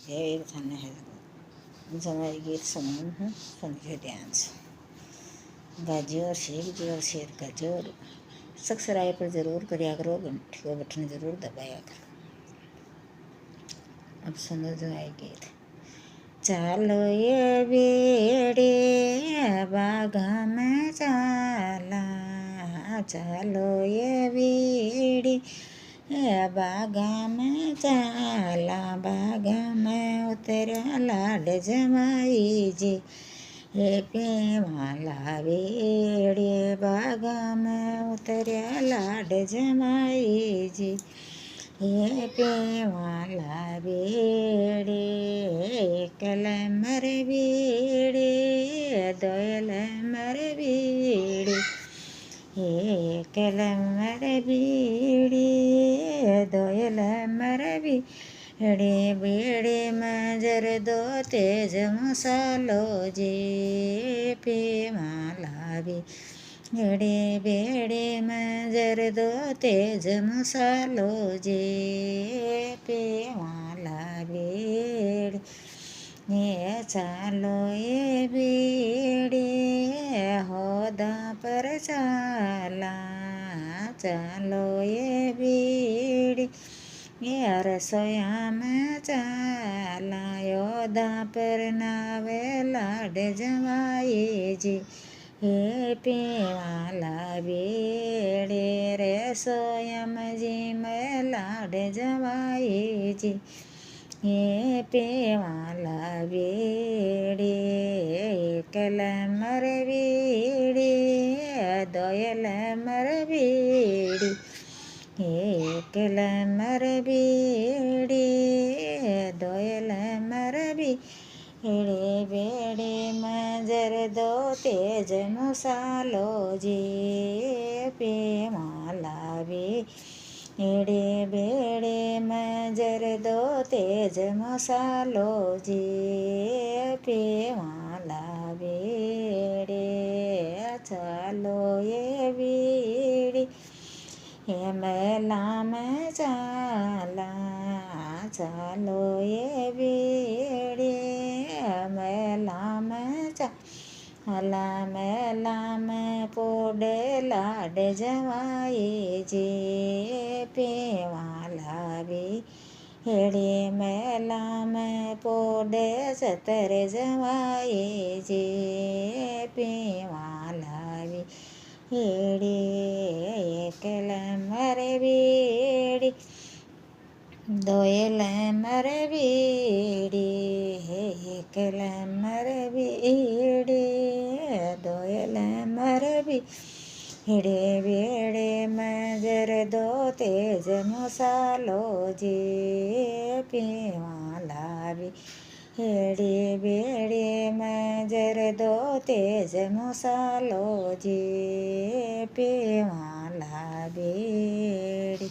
જે થાને હે જમાઈ ગીત સુનું હું समझे ध्यान से। गाजर शेर गाजर सब्सक्राइब पर ज़रूर करिया करो, घंटी का बटन ज़रूर दबाया करो। अब सुनो जो आए गीत। चालो ये बेड़े बागा में चाला, चालो ये बेड़ी बागा में चाला, बागा में उतरा लाड जमाई जी, हे पेवाला वेड़े बागा में उतरा लाड जमाई जी, हे पेवाला वेड़े कलमर वेड़े दोयलमर वेड़े, हे कलमर वेड़े दोयलमर वेड़े, बेड़े मजर दो तेज मसालो जे पेवाला वेड़े, बेड़े मजर दो तेज मसालो जे पेवाला वेड़े, ये चालो ये बेड़े होदा पर चाला, चालो ये बेड़े ये रसोया में चाला, योदा पर नावे लाड जमाई जी, हे पेवाला वेड़े रसोया में जी में लाड जमाई जी, हे पेवाला वेड़े कलमर वेड़े दोयलमर वेड़ी, हे कलमर वेड़े दोयलमर वेड़े, बेड़े मजर दो तेज मसालो जे पेवाला वेड़े, बेड़े मजर दो तेज मसालो जे पेवाला वेड़े, चालो ये वेड़ी ये मेला में चाला, चालो ये वेड़े मेला में चाला, मेला में पोड़े लाड जमाई जे पेवाला वेड़े, मेला में पोड़े सतर जमाई जे पेवाला वेड़े, कलमर वेड़ी दोयलमर वेड़ी, कलमर वेड़ी दोयलमर वेड़ी, वेड़े मजर दो तेज मसालो जे पेवाला वेड़े, बेड़े मजर दो तेज मसालो जे पेवाला वेड़ी।